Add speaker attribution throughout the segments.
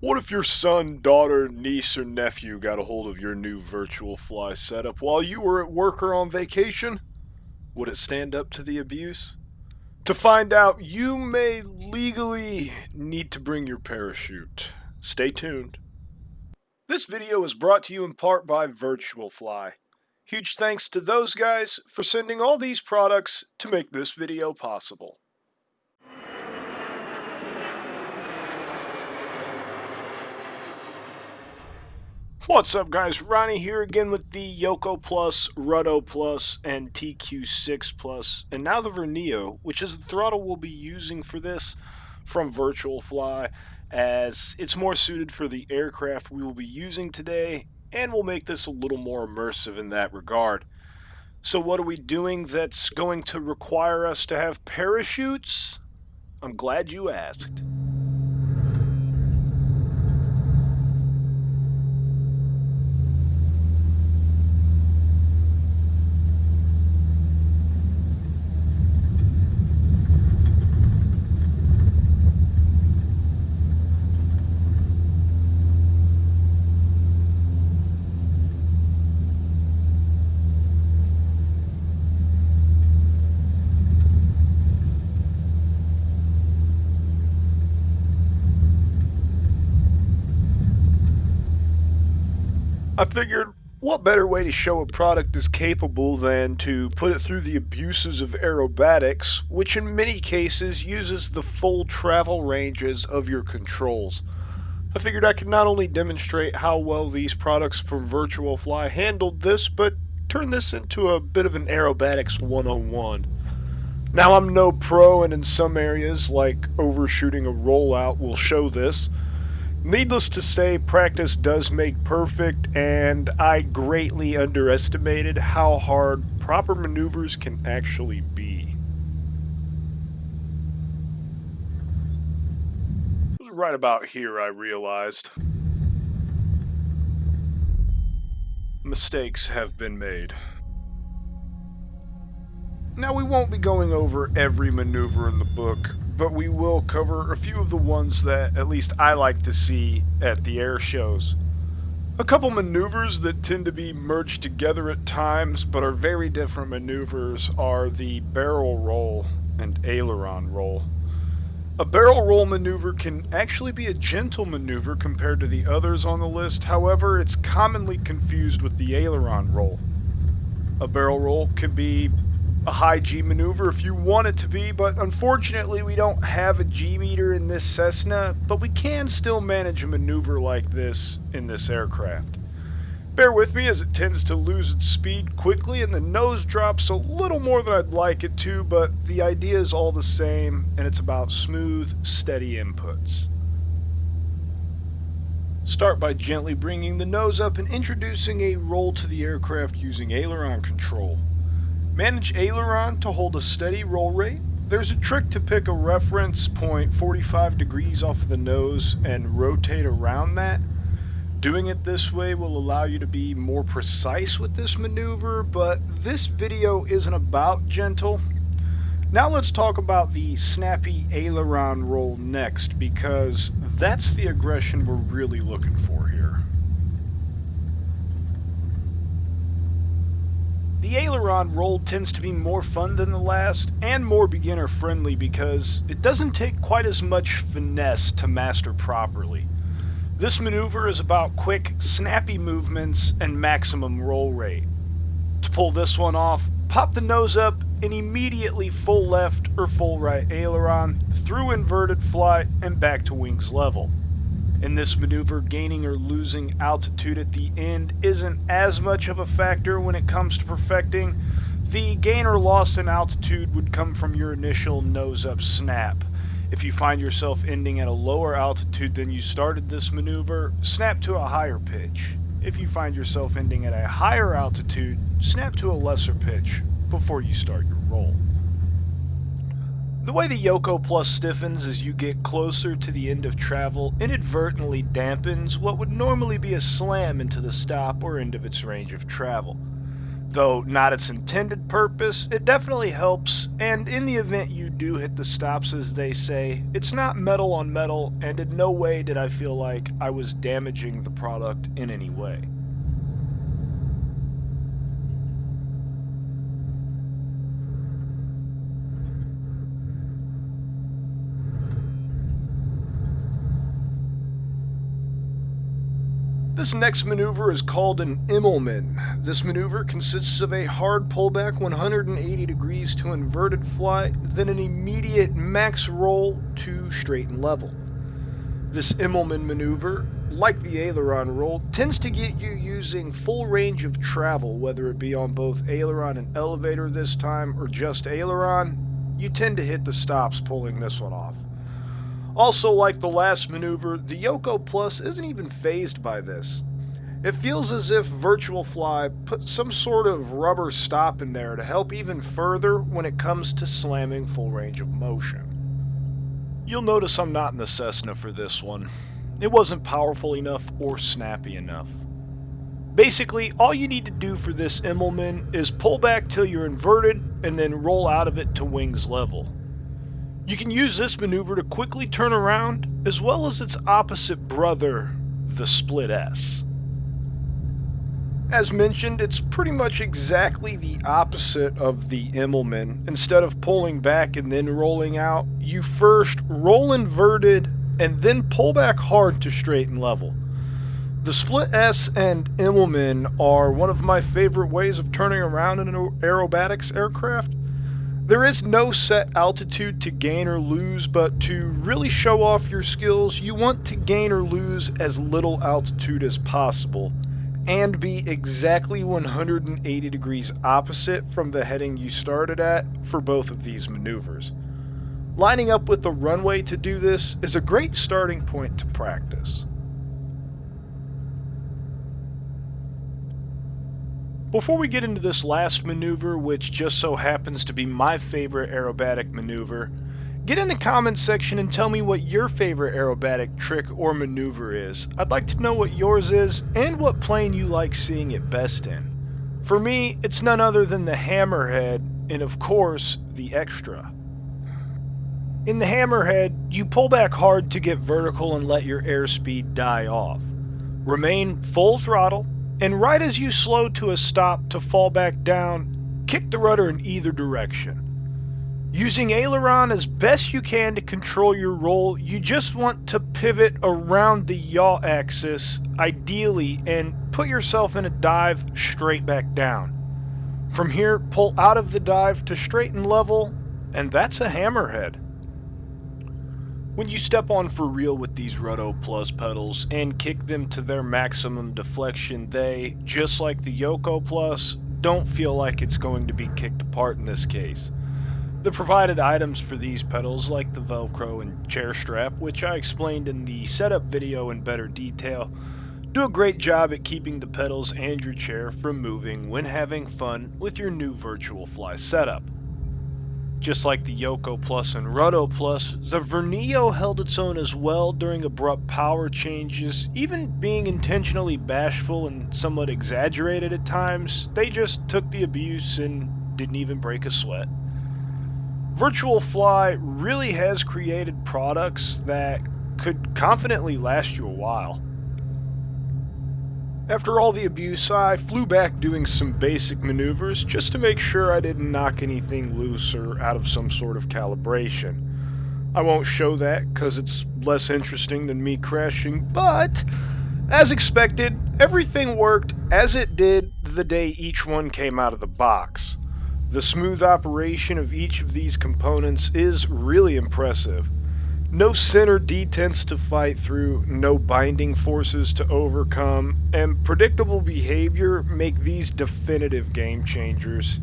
Speaker 1: What if your son, daughter, niece, or nephew got a hold of your new virtual fly setup while you were at work or on vacation? Would it stand up to the abuse? To find out, you may legally need to bring your parachute. Stay tuned. This video is brought to you in part by Virtual Fly. Huge thanks to those guys for sending all these products to make this video possible. What's up guys, Ronnie here again with the Yoko Plus, Ruddo Plus, and TQ6 Plus, and now the Verneo, which is the throttle we'll be using for this from Virtual Fly, as it's more suited for the aircraft we will be using today, and will make this a little more immersive in that regard. So what are we doing that's going to require us to have parachutes? I'm glad you asked. I figured, what better way to show a product is capable than to put it through the abuses of aerobatics, which in many cases uses the full travel ranges of your controls. I figured I could not only demonstrate how well these products from Virtual Fly handled this, but turn this into a bit of an aerobatics 101. Now I'm no pro, and in some areas, like overshooting a rollout, will show this. Needless to say, practice does make perfect, and I greatly underestimated how hard proper maneuvers can actually be. It was right about here I realized. Mistakes have been made. Now we won't be going over every maneuver in the book, but we will cover a few of the ones that at least I like to see at the air shows. A couple maneuvers that tend to be merged together at times but are very different maneuvers are the barrel roll and aileron roll. A barrel roll maneuver can actually be a gentle maneuver compared to the others on the list, however it's commonly confused with the aileron roll. A barrel roll can be a high G maneuver if you want it to be, but unfortunately we don't have a G meter in this Cessna, but we can still manage a maneuver like this in this aircraft. Bear with me as it tends to lose its speed quickly and the nose drops a little more than I'd like it to, but the idea is all the same, and it's about smooth, steady inputs. Start by gently bringing the nose up and introducing a roll to the aircraft using aileron control. Manage aileron to hold a steady roll rate. There's a trick to pick a reference point 45 degrees off of the nose and rotate around that. Doing it this way will allow you to be more precise with this maneuver, but this video isn't about gentle. Now let's talk about the snappy aileron roll next, because that's the aggression we're really looking for here. The aileron roll tends to be more fun than the last, and more beginner friendly because it doesn't take quite as much finesse to master properly. This maneuver is about quick, snappy movements and maximum roll rate. To pull this one off, pop the nose up and immediately full left or full right aileron, through inverted flight and back to wings level. In this maneuver, gaining or losing altitude at the end isn't as much of a factor when it comes to perfecting. The gain or loss in altitude would come from your initial nose-up snap. If you find yourself ending at a lower altitude than you started this maneuver, snap to a higher pitch. If you find yourself ending at a higher altitude, snap to a lesser pitch before you start your roll. The way the Yoko Plus stiffens as you get closer to the end of travel inadvertently dampens what would normally be a slam into the stop or end of its range of travel. Though not its intended purpose, it definitely helps, and in the event you do hit the stops as they say, it's not metal on metal, and in no way did I feel like I was damaging the product in any way. This next maneuver is called an Immelman. This maneuver consists of a hard pullback 180 degrees to inverted fly, then an immediate max roll to straight and level. This Immelman maneuver, like the Aileron roll, tends to get you using full range of travel, whether it be on both Aileron and elevator this time, or just Aileron. You tend to hit the stops pulling this one off. Also, like the last maneuver, the Yoko Plus isn't even fazed by this. It feels as if Virtual Fly put some sort of rubber stop in there to help even further when it comes to slamming full range of motion. You'll notice I'm not in the Cessna for this one. It wasn't powerful enough or snappy enough. Basically, all you need to do for this Immelman is pull back till you're inverted and then roll out of it to wings level. You can use this maneuver to quickly turn around, as well as its opposite brother, the Split S. As mentioned, it's pretty much exactly the opposite of the Immelman. Instead of pulling back and then rolling out, you first roll inverted and then pull back hard to straight and level. The Split S and Immelman are one of my favorite ways of turning around in an aerobatics aircraft. There is no set altitude to gain or lose, but to really show off your skills, you want to gain or lose as little altitude as possible, and be exactly 180 degrees opposite from the heading you started at for both of these maneuvers. Lining up with the runway to do this is a great starting point to practice. Before we get into this last maneuver, which just so happens to be my favorite aerobatic maneuver, get in the comments section and tell me what your favorite aerobatic trick or maneuver is. I'd like to know what yours is and what plane you like seeing it best in. For me, it's none other than the Hammerhead and of course, the Extra. In the Hammerhead, you pull back hard to get vertical and let your airspeed die off. Remain full throttle, and right as you slow to a stop to fall back down, kick the rudder in either direction. Using Aileron as best you can to control your roll, you just want to pivot around the yaw axis, ideally, and put yourself in a dive straight back down. From here, pull out of the dive to straight and level, and that's a Hammerhead. When you step on for real with these Ruddo Plus pedals and kick them to their maximum deflection, they, just like the Yoko Plus, don't feel like it's going to be kicked apart in this case. The provided items for these pedals, like the Velcro and chair strap, which I explained in the setup video in better detail, do a great job at keeping the pedals and your chair from moving when having fun with your new Virtual Fly setup. Just like the Yoko Plus and Ruddo Plus, the Vernio held its own as well during abrupt power changes, even being intentionally bashful and somewhat exaggerated at times. They just took the abuse and didn't even break a sweat. Virtual Fly really has created products that could confidently last you a while. After all the abuse, I flew back doing some basic maneuvers just to make sure I didn't knock anything loose or out of some sort of calibration. I won't show that because it's less interesting than me crashing, but as expected, everything worked as it did the day each one came out of the box. The smooth operation of each of these components is really impressive. No center detents to fight through, no binding forces to overcome, and predictable behavior make these definitive game changers.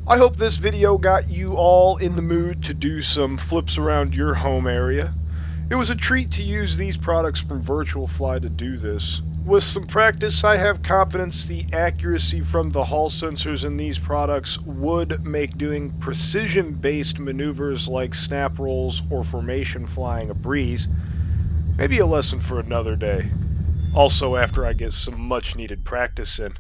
Speaker 1: I hope this video got you all in the mood to do some flips around your home area. It was a treat to use these products from Virtual Fly to do this. With some practice, I have confidence the accuracy from the Hall sensors in these products would make doing precision-based maneuvers like snap rolls or formation flying a breeze. Maybe a lesson for another day. Also after I get some much-needed practice in.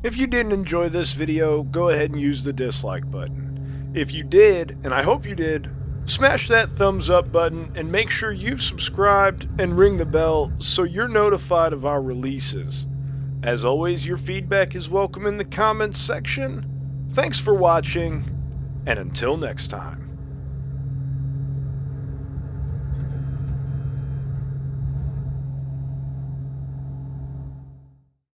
Speaker 1: If you didn't enjoy this video, go ahead and use the dislike button. If you did, and I hope you did, smash that thumbs up button and make sure you've subscribed and ring the bell so you're notified of our releases. As always, your feedback is welcome in the comments section. Thanks for watching, and until next time.